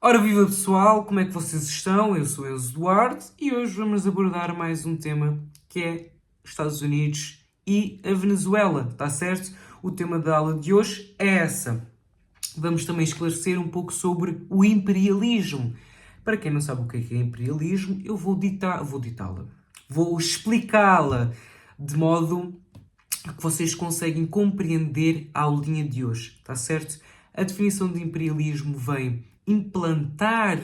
Ora, viva pessoal, como é que vocês estão? Eu sou Enzo Duarte e hoje vamos abordar mais um tema que é Estados Unidos e a Venezuela, está certo? O tema da aula de hoje é essa. Vamos também esclarecer um pouco sobre o imperialismo. Para quem não sabe o que é imperialismo, eu vou ditá-la, vou explicá-la de modo que vocês conseguem compreender a aulinha de hoje, está certo? A definição de imperialismo vem implantar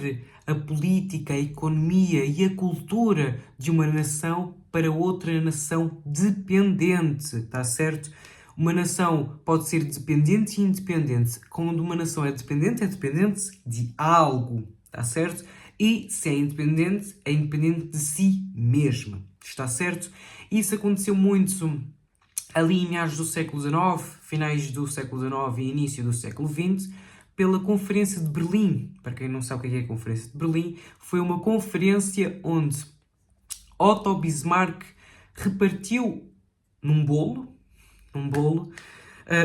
a política, a economia e a cultura de uma nação para outra nação dependente, está certo? Uma nação pode ser dependente e independente. Quando uma nação é dependente de algo, está certo? E se é independente de si mesma, está certo? Isso aconteceu muito ali em meados do século XIX, finais do século XIX e início do século XX, pela Conferência de Berlim. Para quem não sabe o que é a Conferência de Berlim, foi uma conferência onde Otto Bismarck repartiu num bolo,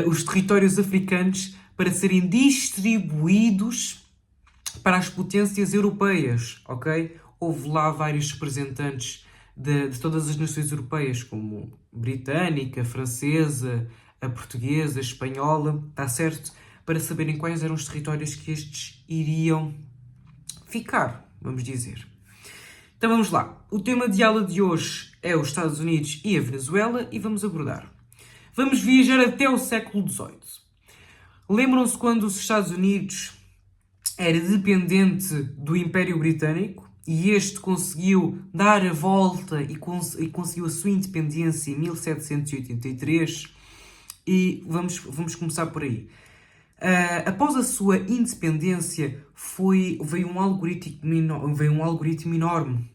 os territórios africanos para serem distribuídos para as potências europeias, ok? Houve lá vários representantes de todas as nações europeias, como britânica, francesa, a portuguesa, a espanhola, está certo? Para saberem quais eram os territórios que estes iriam ficar, vamos dizer. Então vamos lá. O tema de aula de hoje é os Estados Unidos e a Venezuela e vamos abordar. Vamos viajar até o século XVIII. Lembram-se quando os Estados Unidos era dependente do Império Britânico e este conseguiu dar a volta e conseguiu a sua independência em 1783 e vamos começar por aí. Após a sua independência veio um algoritmo enorme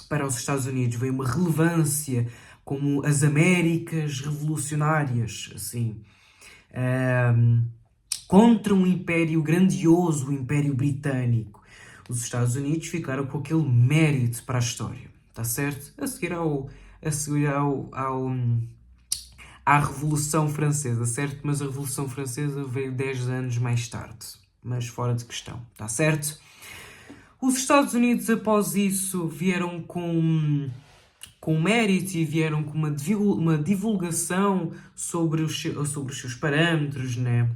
para os Estados Unidos, veio uma relevância como as Américas revolucionárias, assim, contra um império grandioso, o Império Britânico. Os Estados Unidos ficaram com aquele mérito para a história, está certo? A seguir à Revolução Francesa, certo? Mas a Revolução Francesa veio 10 anos mais tarde, mas fora de questão, está certo? Os Estados Unidos, após isso, vieram com mérito e vieram com uma divulgação sobre os seus parâmetros, né?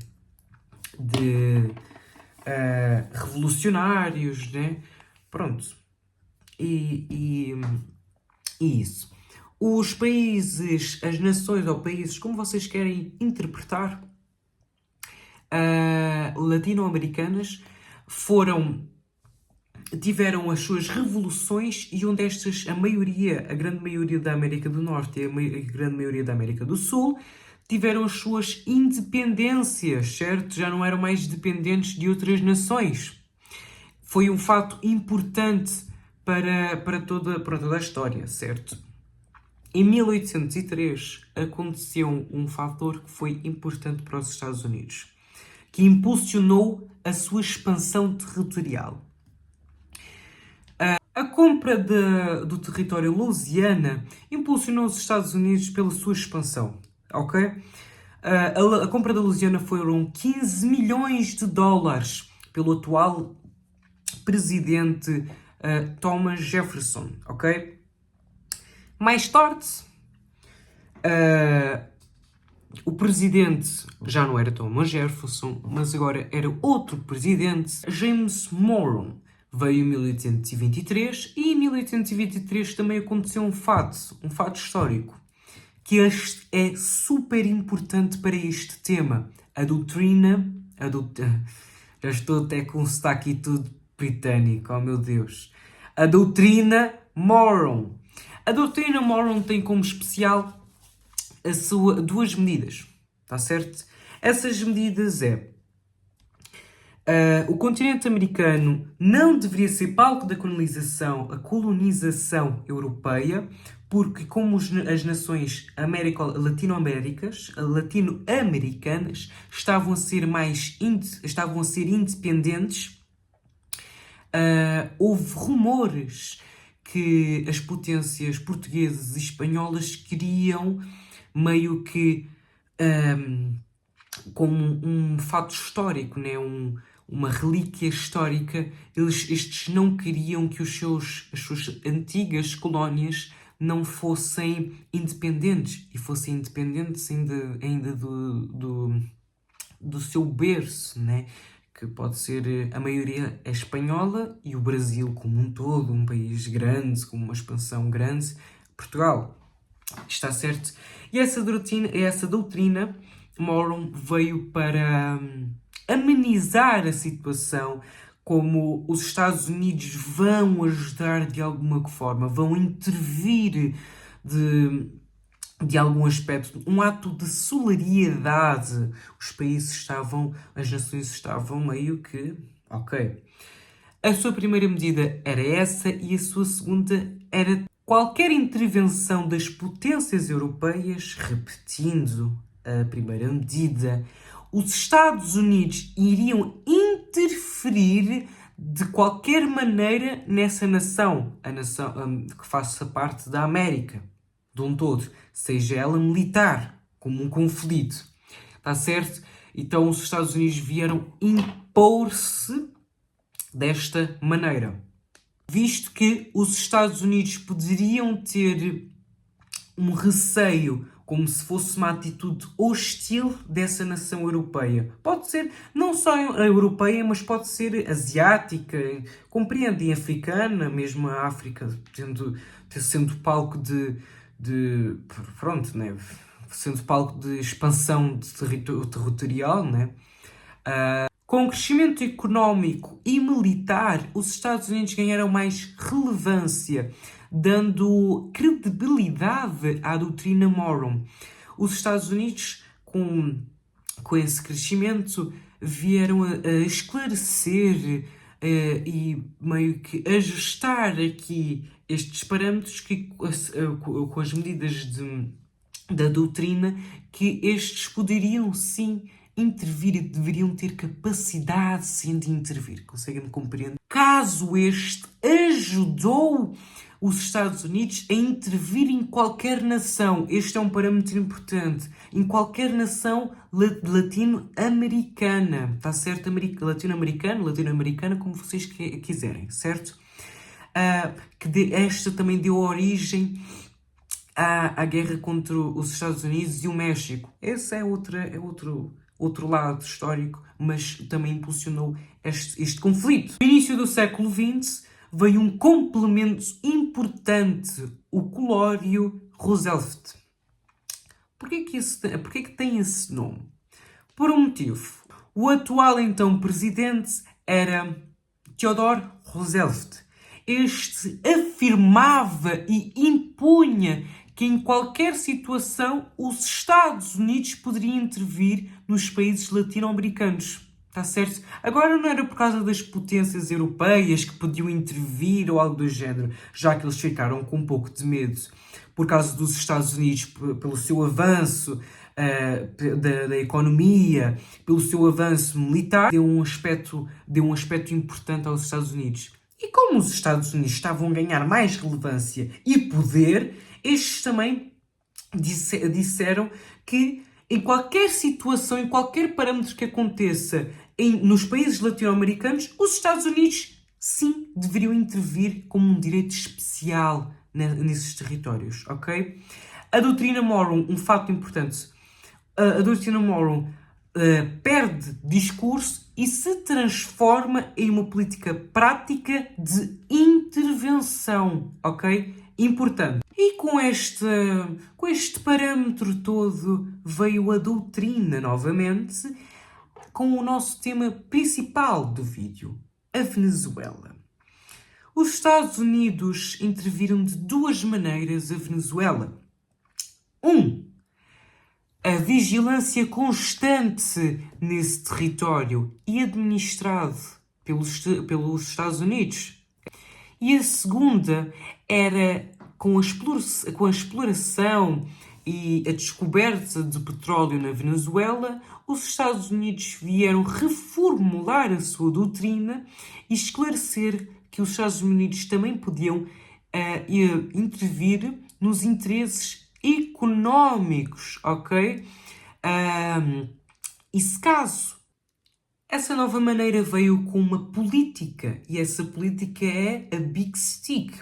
Revolucionários, né? Pronto. E isso. Os países, as nações ou países, como vocês querem interpretar, latino-americanas, tiveram as suas revoluções e onde a grande maioria da América do Norte e a grande maioria da América do Sul tiveram as suas independências, certo? Já não eram mais dependentes de outras nações. Foi um fato importante para toda a história, certo? Em 1803 aconteceu um fator que foi importante para os Estados Unidos, que impulsionou a sua expansão territorial. A compra do território Louisiana impulsionou os Estados Unidos pela sua expansão, ok? A compra da Louisiana foram 15 milhões de dólares pelo atual presidente Thomas Jefferson, ok? Mais tarde, o presidente já não era Thomas Jefferson, mas agora era outro presidente, James Monroe. Veio em 1823 e em 1823 também aconteceu um fato histórico, que este é super importante para este tema. Já estou até com um sotaque e tudo britânico, oh meu Deus. A doutrina Monroe. A doutrina Monroe tem como especial duas medidas, está certo? Essas medidas o continente americano não deveria ser palco da colonização europeia, porque como as nações latino-americanas estavam a ser independentes, houve rumores que as potências portuguesas e espanholas queriam meio que como um fato histórico, né? uma relíquia histórica. Estes não queriam que as suas antigas colónias não fossem independentes e fossem independentes ainda do seu berço, né? Que pode ser a maioria é espanhola e o Brasil como um todo, um país grande, com uma expansão grande, Portugal. Está certo? E essa doutrina Moron veio para amenizar a situação, como os Estados Unidos vão ajudar de alguma forma, vão intervir de algum aspecto, um ato de solidariedade. As nações estavam meio que, ok. A sua primeira medida era essa e a sua segunda era qualquer intervenção das potências europeias, repetindo a primeira medida, os Estados Unidos iriam interferir de qualquer maneira nessa nação, a nação que faça parte da América, de um todo, seja ela militar, como um conflito. Está certo? Então os Estados Unidos vieram impor-se desta maneira. Visto que os Estados Unidos poderiam ter um receio, como se fosse uma atitude hostil dessa nação europeia. Pode ser não só a europeia, mas pode ser asiática, compreendem, africana, mesmo a África sendo palco pronto, né? Sendo palco de expansão territorial, né? Com o crescimento económico e militar, os Estados Unidos ganharam mais relevância, dando credibilidade à doutrina Moron. Os Estados Unidos, com esse crescimento, vieram a esclarecer e meio que ajustar aqui estes parâmetros que, com as medidas da doutrina, que estes poderiam sim intervir e deveriam ter capacidade sim de intervir. Conseguem compreender? Caso este ajudou os Estados Unidos a intervir em qualquer nação, este é um parâmetro importante, em qualquer nação latino-americana, está certo? Latino-americana, como vocês quiserem, certo? Esta também deu origem à guerra contra os Estados Unidos e o México. Esse é outro lado histórico, mas também impulsionou este conflito. No início do século XX veio um complemento importante, o Colório Roosevelt. Porquê que tem esse nome? Por um motivo. O atual então presidente era Theodore Roosevelt. Este afirmava e impunha que em qualquer situação os Estados Unidos poderiam intervir nos países latino-americanos. Está certo? Agora não era por causa das potências europeias que podiam intervir ou algo do género, já que eles ficaram com um pouco de medo por causa dos Estados Unidos, pelo seu avanço da economia, pelo seu avanço militar, deu um aspecto importante aos Estados Unidos. E como os Estados Unidos estavam a ganhar mais relevância e poder, estes também disseram que em qualquer situação, em qualquer parâmetro que aconteça nos países latino-americanos, os Estados Unidos sim deveriam intervir como um direito especial nesses territórios, ok? A doutrina Moron, um fato importante, a doutrina Moron perde discurso e se transforma em uma política prática de intervenção, ok? Importante. E com este parâmetro todo veio a doutrina novamente, com o nosso tema principal do vídeo, a Venezuela. Os Estados Unidos interviram de duas maneiras a Venezuela. A vigilância constante nesse território e administrado pelos Estados Unidos. E a segunda era com a exploração e a descoberta de petróleo na Venezuela, os Estados Unidos vieram reformular a sua doutrina e esclarecer que os Estados Unidos também podiam intervir nos interesses económicos, ok? E se caso Essa nova maneira veio com uma política, e essa política é a Big Stick.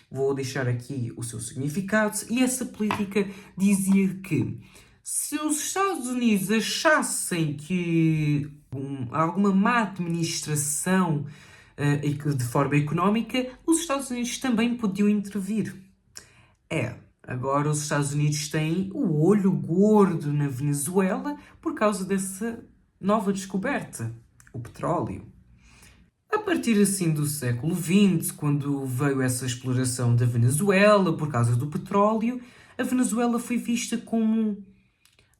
Vou deixar aqui o seu significado, e essa política dizia que se os Estados Unidos achassem que alguma má administração de forma económica, os Estados Unidos também podiam intervir. Agora os Estados Unidos têm o olho gordo na Venezuela por causa dessa nova descoberta, o petróleo. A partir assim do século XX, quando veio essa exploração da Venezuela por causa do petróleo, a Venezuela foi vista como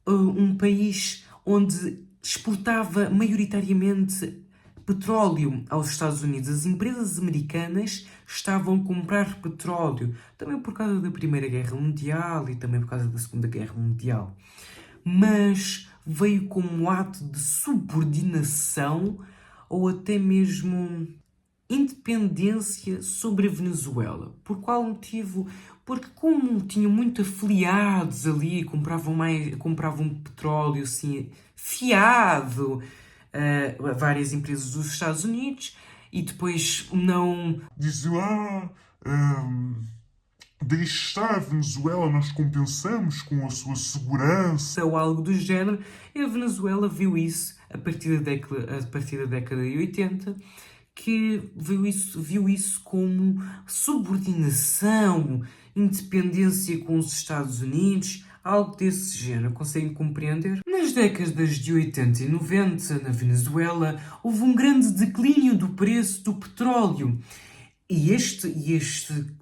um país onde exportava maioritariamente petróleo aos Estados Unidos. As empresas americanas estavam a comprar petróleo, também por causa da Primeira Guerra Mundial e também por causa da Segunda Guerra Mundial. Mas veio como um ato de subordinação ou até mesmo independência sobre a Venezuela. Por qual motivo? Porque como tinham muito afiliados ali, compravam petróleo assim, fiado a várias empresas dos Estados Unidos e depois não Diziam, deixe estar a Venezuela, nós compensamos com a sua segurança. ou algo do género, e a Venezuela viu isso a partir da década de 80, que viu isso como subordinação, independência com os Estados Unidos, algo desse género. Conseguem compreender? Nas décadas de 80 e 90, na Venezuela, houve um grande declínio do preço do petróleo. E este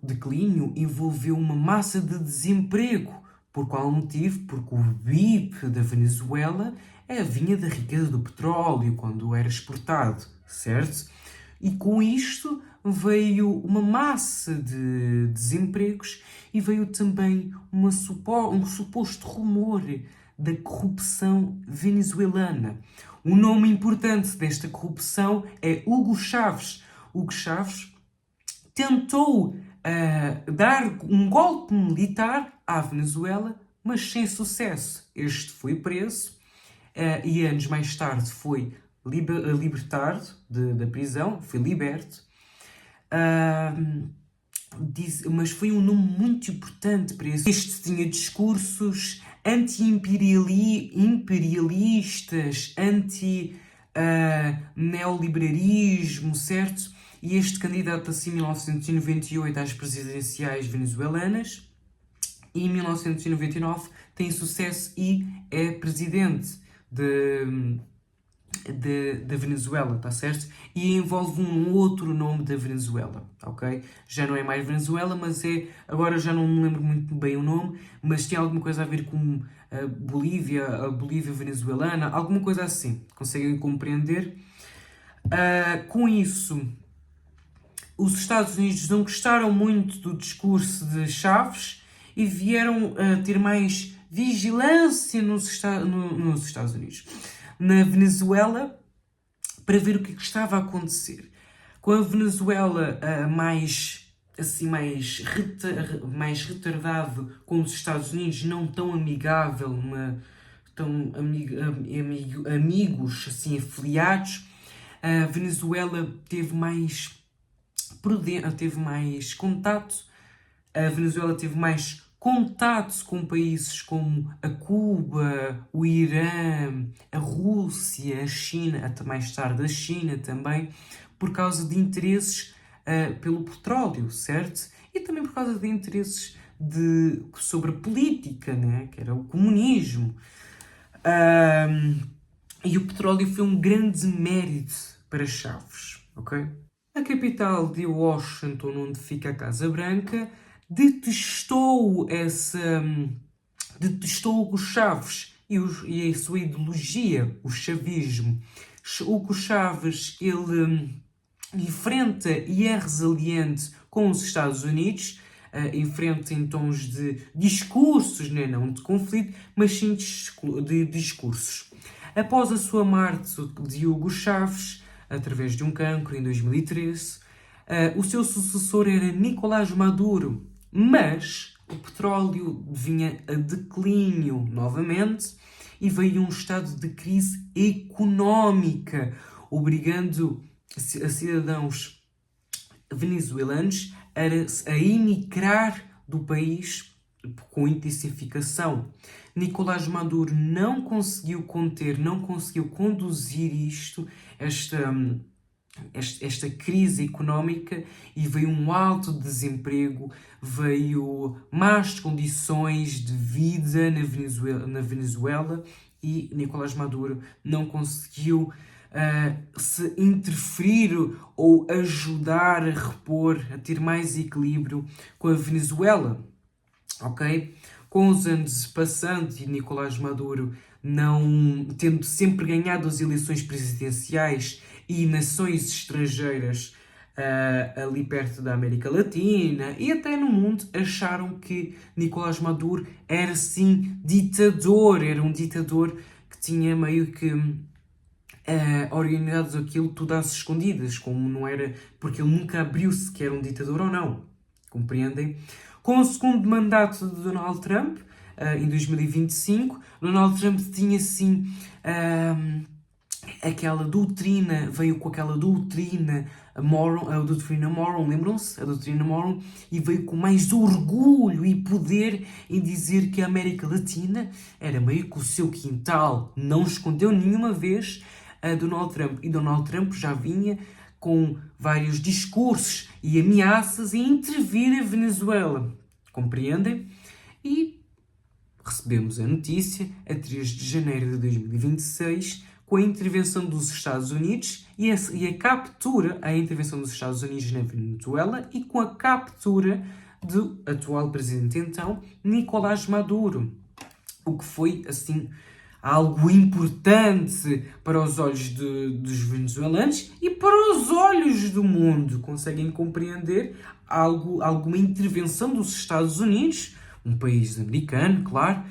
declínio envolveu uma massa de desemprego. Por qual motivo? Porque o BIP da Venezuela vinha da riqueza do petróleo quando era exportado, certo? E com isto veio uma massa de desempregos e veio também um suposto rumor da corrupção venezuelana. O nome importante desta corrupção é Hugo Chávez. Hugo Chávez tentou dar um golpe militar à Venezuela, mas sem sucesso. Este foi preso e anos mais tarde foi libertado da prisão, foi liberto. Mas foi um nome muito importante para isso. Este tinha discursos anti-imperialistas, anti-neoliberalismo, certo? E este candidata-se em 1998 às presidenciais venezuelanas e em 1999 tem sucesso e é presidente da Venezuela, tá certo? E envolve um outro nome da Venezuela, ok? Já não é mais Venezuela, mas agora já não me lembro muito bem o nome, mas tem alguma coisa a ver com a Bolívia venezuelana, alguma coisa assim. Conseguem compreender? Com isso, os Estados Unidos não gostaram muito do discurso de Chávez e vieram a ter mais vigilância nos Estados Unidos. Na Venezuela, para ver o que estava a acontecer. Com a Venezuela mais retardado com os Estados Unidos, não tão amigável, amigos assim afiliados, a Venezuela teve mais contato. A Venezuela teve mais contato com países como a Cuba, o Irã, a Rússia, a China, até mais tarde a China também, por causa de interesses pelo petróleo, certo? E também por causa de interesses sobre a política, né? Que era o comunismo. E o petróleo foi um grande mérito para Chávez, ok? A capital de Washington, onde fica a Casa Branca, detestou Hugo Chávez e a sua ideologia, o chavismo. Hugo Chávez, ele enfrenta e é resiliente com os Estados Unidos, enfrenta em tons de discursos, né? Não de conflito, mas sim de discursos. Após a sua morte de Hugo Chávez, através de um cancro em 2013, o seu sucessor era Nicolás Maduro, mas o petróleo vinha a declínio novamente e veio um estado de crise económica. obrigando a cidadãos venezuelanos a emigrar do país com intensificação. Nicolás Maduro não conseguiu conter, não conseguiu conduzir esta crise económica, e veio um alto desemprego, veio más condições de vida na Venezuela, e Nicolás Maduro não conseguiu se interferir ou ajudar a repor, a ter mais equilíbrio com a Venezuela, ok? Com os anos passando e Nicolás Maduro não tendo sempre ganhado as eleições presidenciais, e nações estrangeiras ali perto da América Latina e até no mundo acharam que Nicolás Maduro era sim ditador, era um ditador que tinha meio que organizado aquilo tudo às escondidas, como não era, porque ele nunca abriu se que era um ditador ou não, compreendem? Com o segundo mandato de Donald Trump, em 2025, Donald Trump tinha sim aquela doutrina, veio com aquela doutrina Moron, a doutrina Moron, lembram-se? A doutrina Moron, e veio com mais orgulho e poder em dizer que a América Latina era meio que o seu quintal. Não escondeu nenhuma vez a Donald Trump. E Donald Trump já vinha com vários discursos e ameaças em intervir a Venezuela. Compreendem? E recebemos a notícia, a 3 de janeiro de 2026, com a intervenção dos Estados Unidos e a captura, a intervenção dos Estados Unidos na Venezuela, e com a captura do atual presidente então, Nicolás Maduro. O que foi, assim, algo importante para os olhos dos venezuelanos e para os olhos do mundo. Conseguem compreender alguma intervenção dos Estados Unidos, um país americano, claro,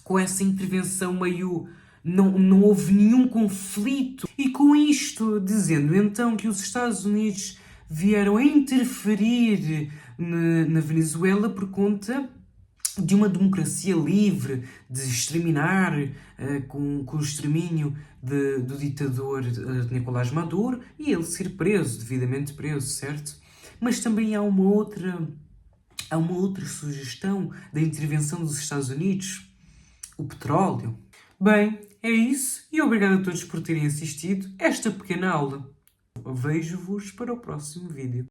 com essa intervenção meio... Não houve nenhum conflito. E com isto dizendo então que os Estados Unidos vieram a interferir na Venezuela por conta de uma democracia livre, de exterminar com o extermínio do ditador Nicolás Maduro, e ele ser preso, devidamente preso, certo? Mas também há uma outra sugestão da intervenção dos Estados Unidos: o petróleo. Bem, é isso, e obrigado a todos por terem assistido esta pequena aula. Vejo-vos para o próximo vídeo.